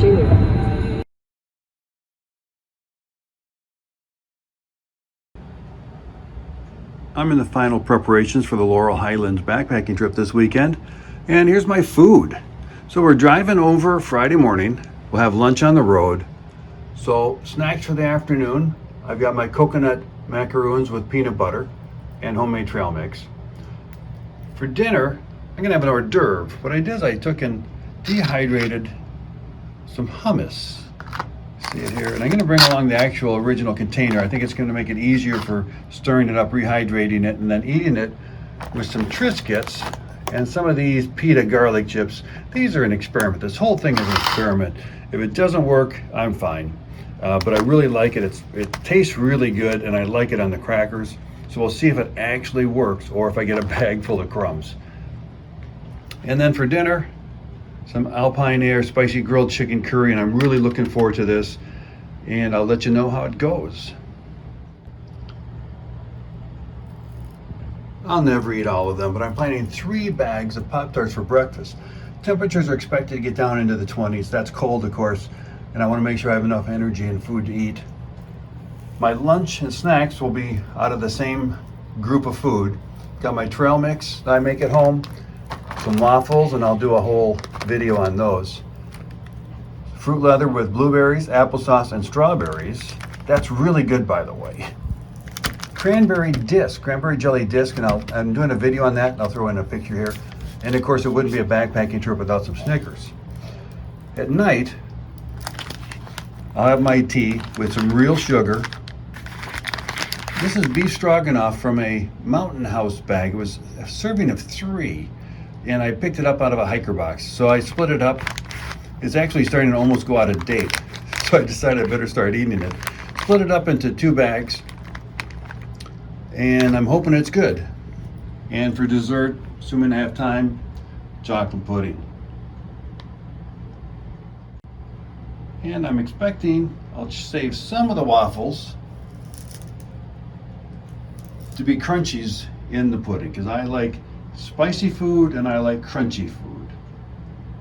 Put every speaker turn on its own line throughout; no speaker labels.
Virginia.
I'm in the final preparations for the Laurel Highlands backpacking trip this weekend, and here's my food. So we're driving over Friday morning. We'll have lunch on the road. So snacks for the afternoon, I've got my coconut macaroons with peanut butter and homemade trail mix. For dinner, I'm gonna have an hors d'oeuvre. What I did is I took and dehydrated some hummus. See it here, and I'm gonna bring along the actual original container. I think it's gonna make it easier for stirring it up, rehydrating it, and then eating it with some Triscuits and some of these pita garlic chips. These are an experiment. This whole thing is an experiment. If it doesn't work, I'm fine. But I really like it. It tastes really good, and I like it on the crackers. So we'll see if it actually works or if I get a bag full of crumbs. And then for dinner, some Alpine Air spicy grilled chicken curry, and I'm really looking forward to this. And I'll let you know how it goes. I'll never eat all of them, but I'm planning 3 bags of Pop-Tarts for breakfast. Temperatures are expected to get down into the 20s. That's cold, of course, and I want to make sure I have enough energy and food to eat. My lunch and snacks will be out of the same group of food. Got my trail mix that I make at home, some waffles, and I'll do a whole video on those. Fruit leather with blueberries, applesauce, and strawberries. That's really good, by the way. Cranberry jelly disc, and I'm doing a video on that, and I'll throw in a picture here. And of course, it wouldn't be a backpacking trip without some Snickers. At night, I'll have my tea with some real sugar. This is beef stroganoff from a Mountain House bag. It was a serving of 3, and I picked it up out of a hiker box. So I split it up. It's actually starting to almost go out of date. So I decided I better start eating it. Split it up into 2 bags, and I'm hoping it's good. And for dessert, assuming I have time, chocolate pudding. And I'm expecting, I'll save some of the waffles to be crunchies in the pudding, because I like spicy food and I like crunchy food.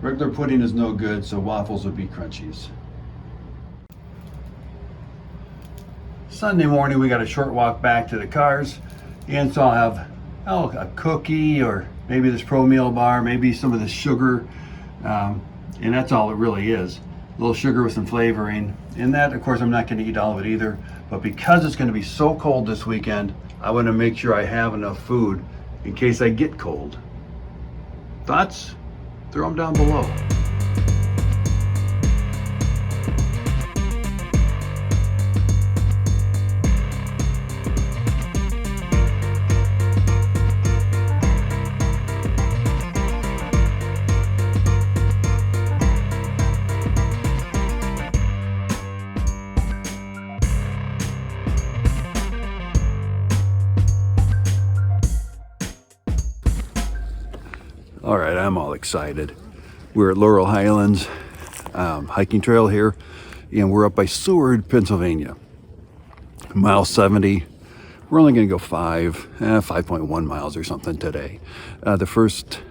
Regular pudding is no good, so waffles would be crunchies. Sunday morning, we got a short walk back to the cars, and so I'll have a cookie, or maybe this pro meal bar, maybe some of the sugar, and that's all it really is. A little sugar with some flavoring. And that, of course, I'm not going to eat all of it either, but because it's going to be so cold this weekend, I want to make sure I have enough food in case I get cold. Thoughts? Throw them down below. All right, I'm all excited. We're at Laurel Highlands Hiking Trail here, and we're up by Seward, Pennsylvania. Mile 70. We're only gonna go 5.1 miles or something today. The first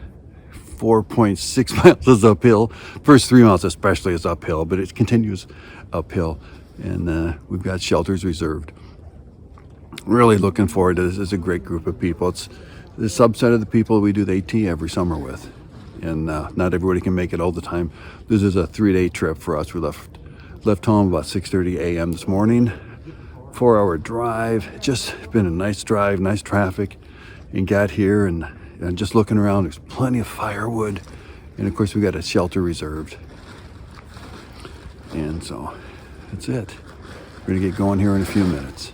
4.6 miles is uphill. First 3 miles especially is uphill, but it continues uphill, and we've got shelters reserved. Really looking forward to this. It's a great group of people. It's the subset of the people we do the AT every summer with, and not everybody can make it all the time. This is a 3-day trip for us. We left home about 6:30 a.m. this morning. 4-hour drive. It's just been a nice drive, nice traffic, and got here, and just looking around, there's plenty of firewood, and of course we got a shelter reserved. And so that's it. We're gonna get going here in a few minutes.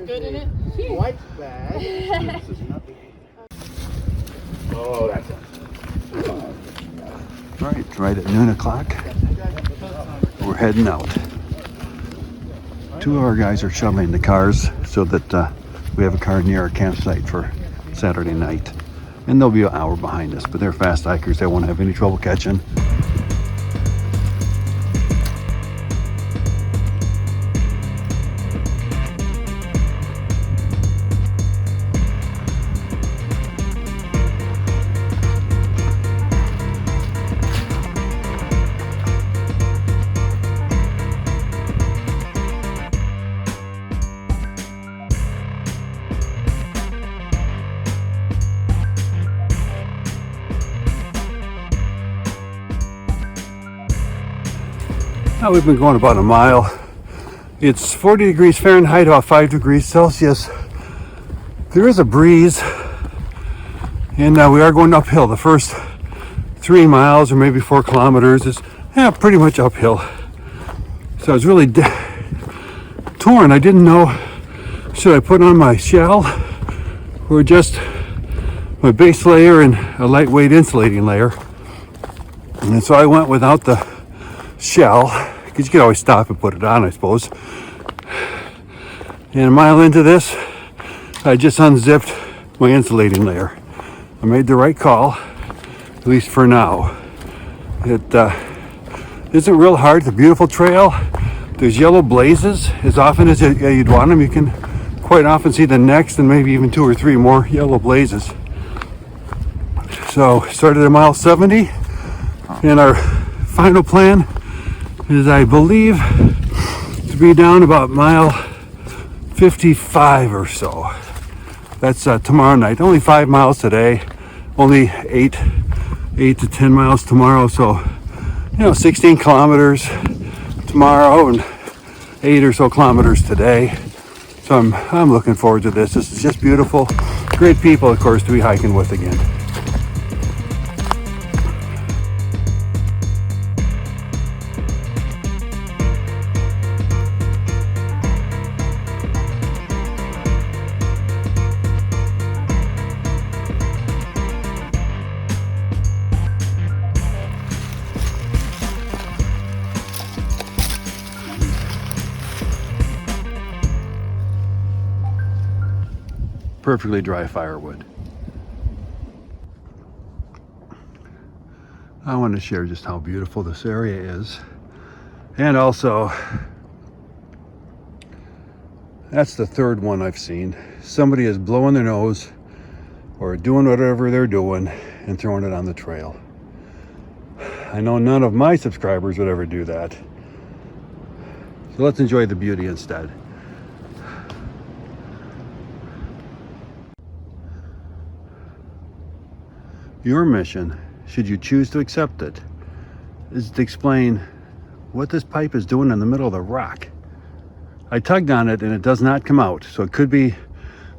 Good in it?
White bag. Oh, that's it.
All right at noon o'clock, we're heading out. 2 of our guys are shoveling the cars so that we have a car near our campsite for Saturday night. And they'll be an hour behind us, but they're fast hikers. They won't have any trouble catching. Now we've been going about a mile. It's 40 degrees Fahrenheit, about 5 degrees Celsius. There is a breeze, and we are going uphill. The first 3 miles or maybe 4 kilometers is pretty much uphill. So I was really torn. I didn't know, should I put on my shell or just my base layer and a lightweight insulating layer. And so I went without the shell, because you could always stop and put it on, I suppose. And a mile into this, I just unzipped my insulating layer. I made the right call, at least for now. It isn't real hard. It's a beautiful trail. There's yellow blazes as often as you'd want them. You can quite often see the next and maybe even 2 or 3 more yellow blazes. So started at mile 70, and our final plan is, I believe, to be down about mile 55 or so. That's tomorrow night. Only 5 miles today, only 8 to 10 miles tomorrow. So 16 kilometers tomorrow and 8 or so kilometers today. So I'm looking forward to this. This is just beautiful. Great people, of course, to be hiking with again. Perfectly dry firewood. I want to share just how beautiful this area is, and also that's the third one I've seen. Somebody is blowing their nose or doing whatever they're doing and throwing it on the trail. I know none of my subscribers would ever do that, so let's enjoy the beauty instead. Your mission, should you choose to accept it, is to explain what this pipe is doing in the middle of the rock. I tugged on it and it does not come out, so it could be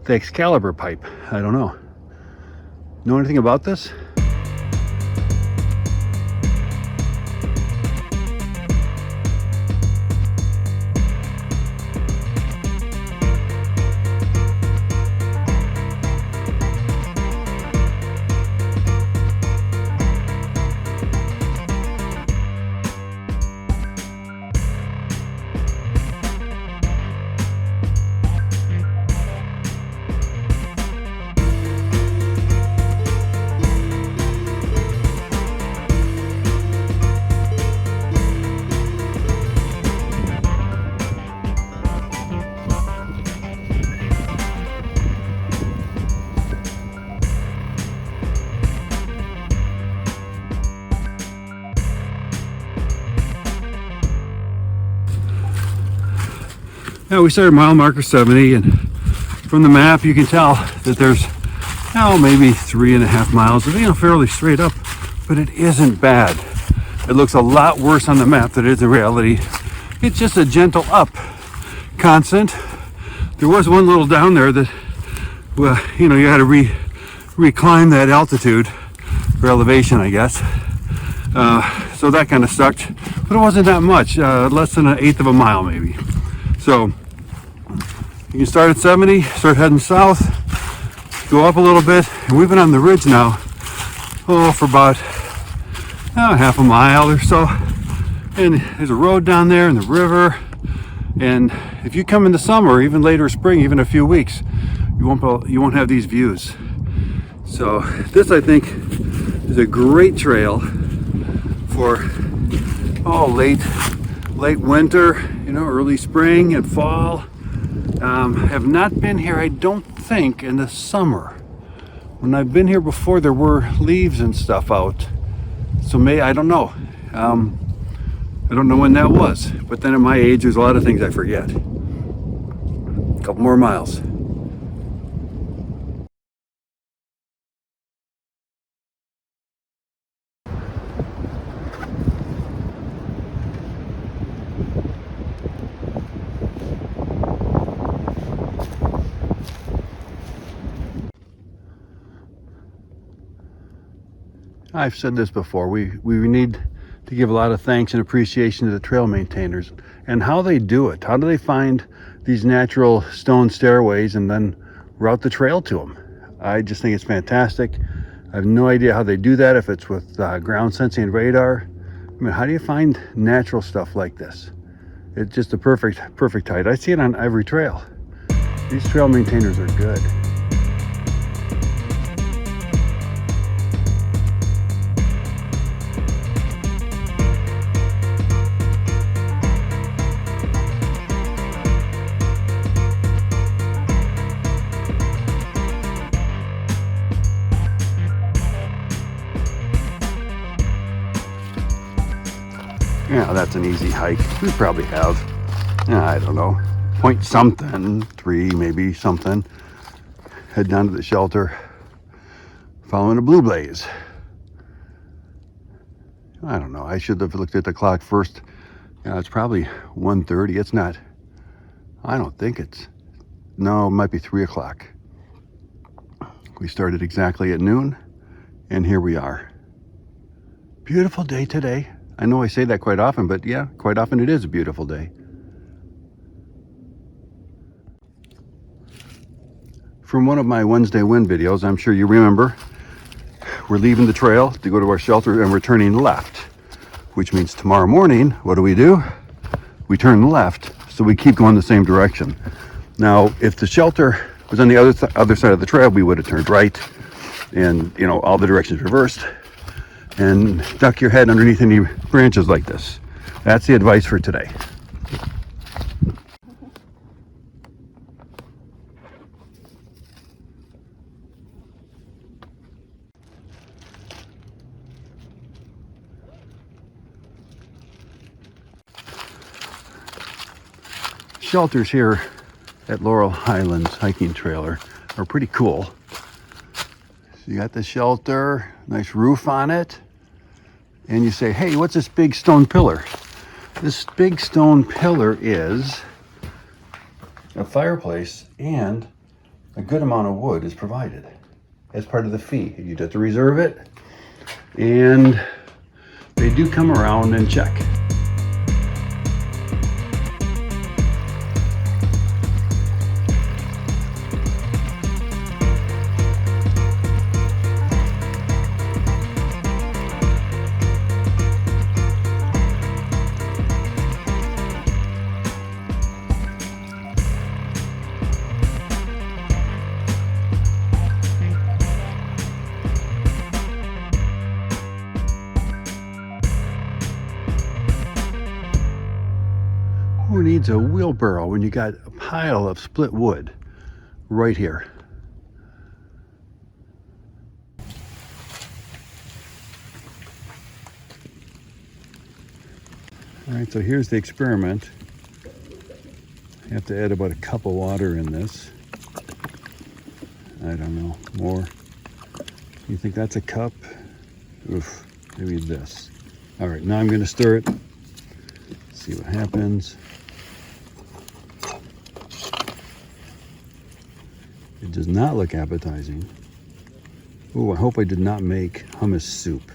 the Excalibur pipe. I don't know. Know anything about this? Yeah, we started mile marker 70, and from the map you can tell that there's maybe 3.5 miles of fairly straight up, but it isn't bad. It looks a lot worse on the map than it is in reality. It's just a gentle up, constant. There was one little down there that, well, you had to reclimb that altitude or elevation, I guess. So that kind of sucked, but it wasn't that much, less than 1/8 of a mile maybe. So you can start at 70, start heading south, go up a little bit, and we've been on the ridge now for about half a mile or so. And there's a road down there and the river. And if you come in the summer, or even later spring, even a few weeks, you won't have these views. So this, I think, is a great trail for late winter, early spring and fall. Have not been here, I don't think, in the summer. When I've been here before, there were leaves and stuff out. So I don't know. I don't know when that was. But then at my age, there's a lot of things I forget. A couple more miles. I've said this before, we need to give a lot of thanks and appreciation to the trail maintainers and how they do it. How do they find these natural stone stairways and then route the trail to them? I just think it's fantastic. I have no idea how they do that, if it's with ground sensing and radar. I mean, how do you find natural stuff like this? It's just a perfect height. I see it on every trail. These trail maintainers are good. Yeah, that's an easy hike. We probably have, I don't know, point something, 3 maybe something. Head down to the shelter, following a blue blaze. I don't know, I should have looked at the clock first. Yeah, it's probably 1:30. It's not, I don't think it's, no, it might be 3 o'clock. We started exactly at noon, and here we are. Beautiful day today. I know I say that quite often, but yeah, quite often it is a beautiful day. From one of my Wednesday Wind videos, I'm sure you remember, we're leaving the trail to go to our shelter and we're turning left, which means tomorrow morning, what do? We turn left, so we keep going the same direction. Now, if the shelter was on the other side of the trail, we would have turned right and, you know, all the directions reversed, and duck your head underneath any branches like this. That's the advice for today. Shelters here at Laurel Highlands Hiking Trail are pretty cool. So you got the shelter, nice roof on it. And you say, hey, what's this big stone pillar? This big stone pillar is a fireplace, and a good amount of wood is provided as part of the fee. You have to reserve it, and they do come around and check. Who needs a wheelbarrow when you got a pile of split wood right here? All right, so here's the experiment. I have to add about a cup of water in this. I don't know, more. You think that's a cup? Oof, maybe this. All right, now I'm going to stir it. See what happens. It does not look appetizing. Oh, I hope I did not make hummus soup.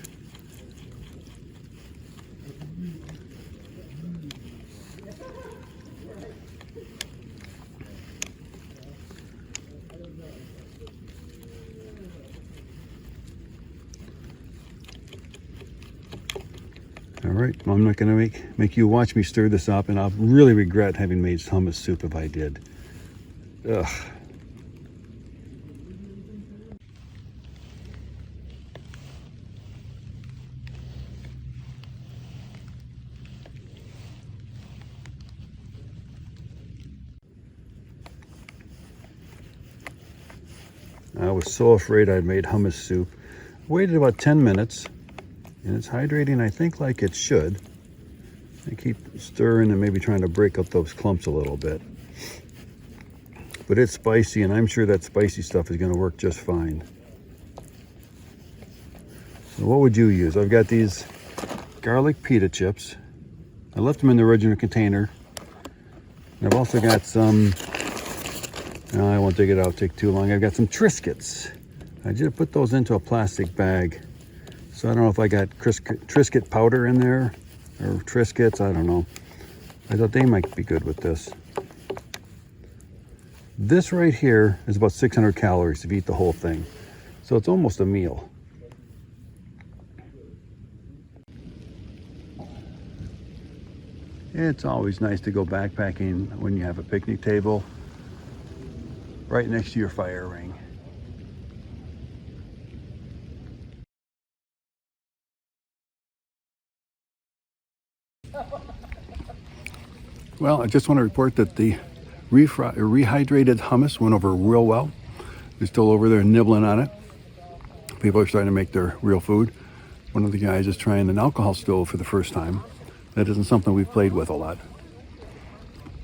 All right, well, I'm not going to make you watch me stir this up, and I'll really regret having made hummus soup if I did. Ugh. I was so afraid I'd made hummus soup. Waited about 10 minutes, and it's hydrating, I think, like it should. I keep stirring and maybe trying to break up those clumps a little bit. But it's spicy, and I'm sure that spicy stuff is going to work just fine. So what would you use? I've got these garlic pita chips. I left them in the original container. And I've also got some, I won't dig it out, take too long. I've got some Triscuits. I just put those into a plastic bag So I don't know if I got Triscuit powder in there or Triscuits, I don't know. I thought they might be good with this. This right here is about 600 calories if you eat the whole thing. So it's almost a meal. It's always nice to go backpacking when you have a picnic table right next to your fire ring. Well, I just want to report that the rehydrated hummus went over real well. They're still over there nibbling on it. People are starting to make their real food. One of the guys is trying an alcohol stove for the first time. That isn't something we've played with a lot.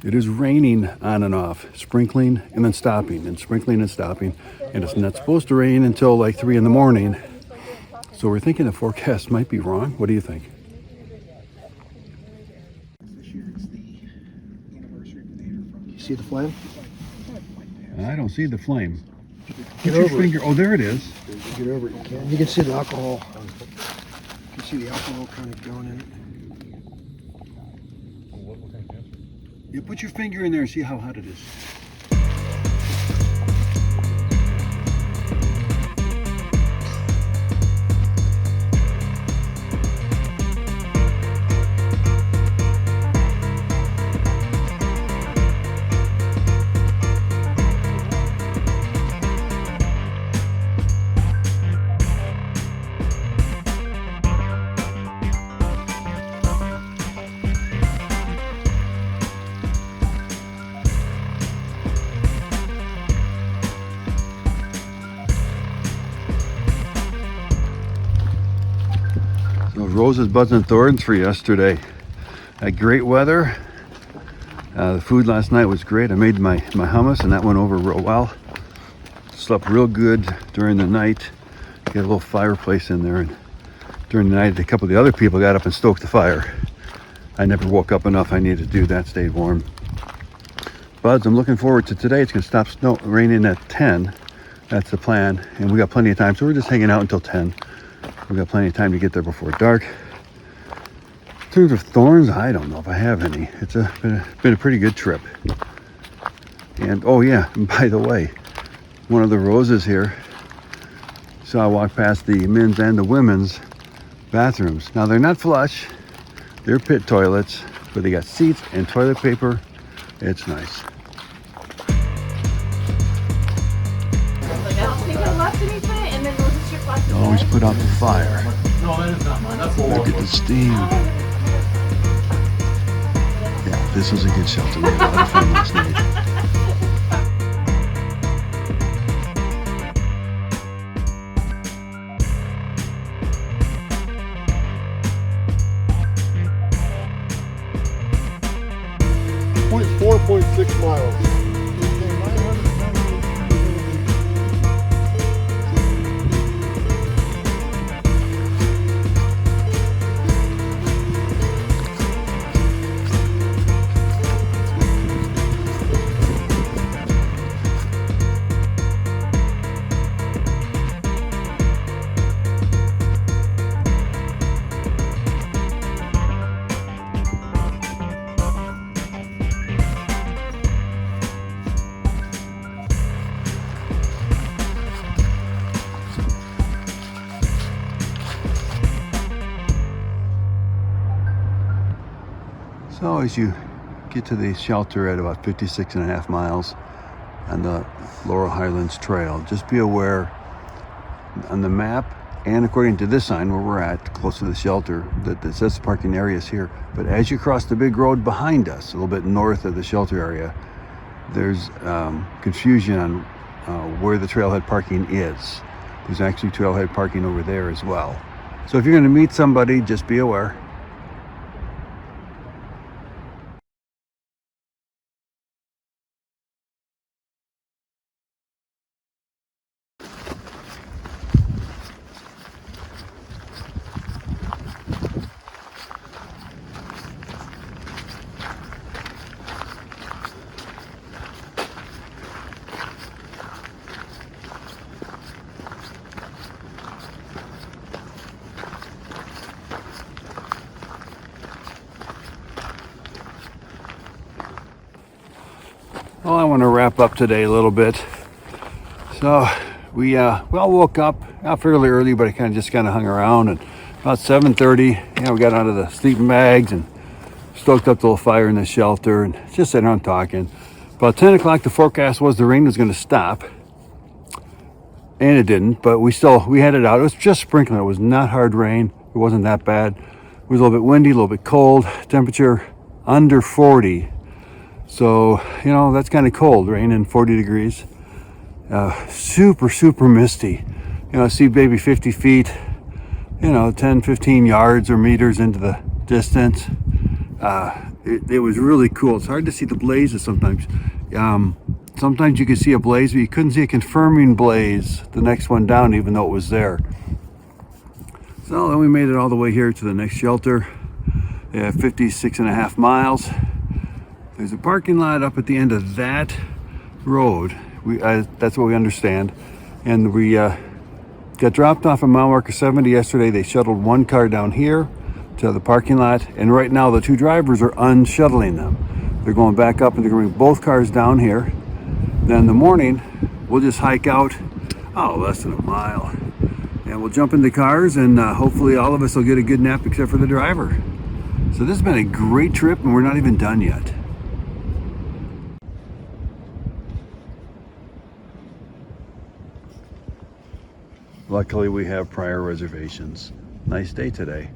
It is raining on and off, sprinkling and then stopping, and sprinkling and stopping. And it's not supposed to rain until like 3 in the morning. So we're thinking the forecast might be wrong. What do you think?
See the flame?
I don't see the flame.
Get
Put your
over
finger. Oh, there it is.
Get over it. You can see the alcohol. You can see the alcohol kind of going in it.
You put your finger in there and see how hot it is. Those roses, buds, and thorns for yesterday. Had great weather. The food last night was great. I made my hummus and that went over real well. Slept real good during the night. Got a little fireplace in there, and during the night a couple of the other people got up and stoked the fire. I never woke up enough. I needed to do that, stayed warm. Buds, I'm looking forward to today. It's going to stop raining at 10. That's the plan, and we got plenty of time, so we're just hanging out until 10. We got plenty of time to get there before dark. In terms of thorns, I don't know if I have any. It's been a pretty good trip. And oh yeah, and by the way, one of the roses here, so I walked past the men's and the women's bathrooms. Now they're not flush, they're pit toilets, but they got seats and toilet paper. It's nice. Always put out the fire.
No, that is not mine. That's the
Look at the steam. Yeah, this was a good shelter. We had a lot of fun last night.
.4.6 miles.
So as you get to the shelter at about 56.5 miles on the Laurel Highlands Trail, just be aware on the map and according to this sign where we're at, close to the shelter, that it says the parking area is here. But as you cross the big road behind us, a little bit north of the shelter area, there's confusion on where the trailhead parking is. There's actually trailhead parking over there as well. So if you're going to meet somebody, just be aware. Well, I want to wrap up today a little bit. So we all woke up fairly early, but I just kind of hung around, and about 7:30, we got out of the sleeping bags and stoked up the little fire in the shelter and just sat around talking. About 10 o'clock, the forecast was the rain was going to stop, and it didn't, but we headed out. It was just sprinkling. It was not hard rain. It wasn't that bad. It was a little bit windy, a little bit cold. Temperature under 40. So, that's kind of cold, rain in 40 degrees. Super misty. I see maybe 50 feet, 10, 15 yards or meters into the distance. It was really cool. It's hard to see the blazes sometimes. Sometimes you could see a blaze, but you couldn't see a confirming blaze the next one down, even though it was there. So then we made it all the way here to the next shelter. 56.5 miles. There's a parking lot up at the end of that road. That's what we understand. And we got dropped off at mile marker 70 yesterday. They shuttled one car down here to the parking lot, and right now the two drivers are unshuttling them. They're going back up and they're going to bring both cars down here. Then in the morning we'll just hike out less than a mile, and we'll jump in the cars, and hopefully all of us will get a good nap except for the driver. So this has been a great trip, and we're not even done yet. Luckily we have prior reservations. Nice day today.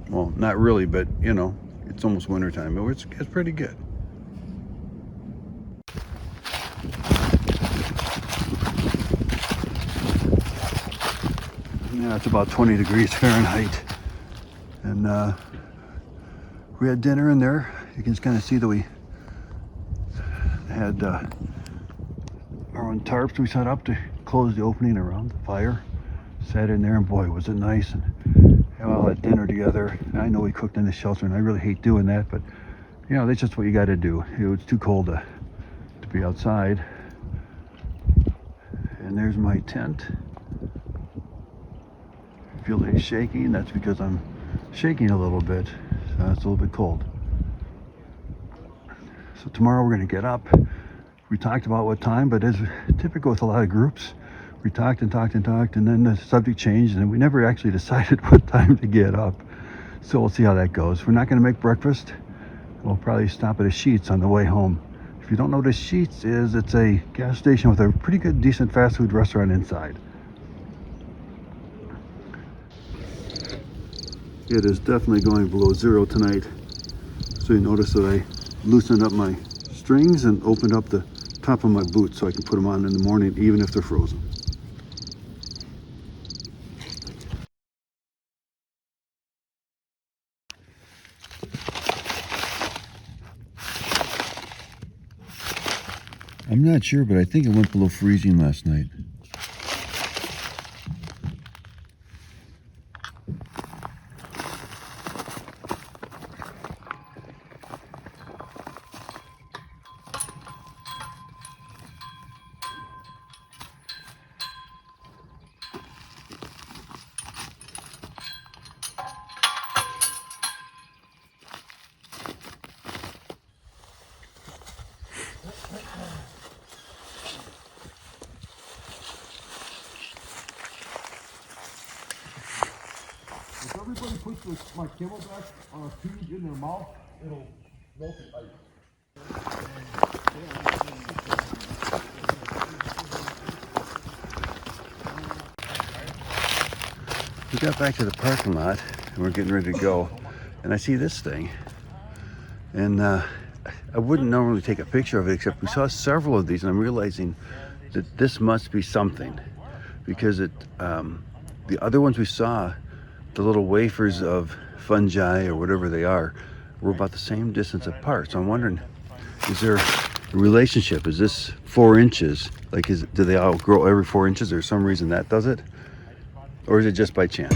Well, not really, but it's almost winter time, but it's pretty good. Yeah, it's about 20 degrees Fahrenheit. And we had dinner in there. You can just kind of see that we had our own tarps we set up to close the opening around the fire. Sat in there, and boy, was it nice. And we all had dinner together. And I know we cooked in the shelter, and I really hate doing that, but that's just what you got to do. It was too cold to be outside. And there's my tent. I feel like shaking. That's because I'm shaking a little bit, so it's a little bit cold. So tomorrow we're going to get up. We talked about what time, but as typical with a lot of groups, we talked, and then the subject changed, and we never actually decided what time to get up. So we'll see how that goes. We're not going to make breakfast. We'll probably stop at a Sheetz on the way home. If you don't know what a Sheetz is, it's a gas station with a pretty good, decent fast food restaurant inside. It is definitely going below zero tonight. So you notice that I loosened up my strings and opened up the top of my boots so I can put them on in the morning, even if they're frozen. I'm not sure, but I think it went below freezing last night.
If everybody puts my camelback on a tube in their mouth, it'll melt the ice.
We got back to the parking lot and we're getting ready to go, and I see this thing, and I wouldn't normally take a picture of it, except we saw several of these, and I'm realizing that this must be something, because the other ones we saw, the little wafers of fungi or whatever they are, were about the same distance apart. So I'm wondering, is there a relationship? Is this 4 inches? Like, do they all grow every 4 inches? Is there some reason that does it? Or is it just by chance?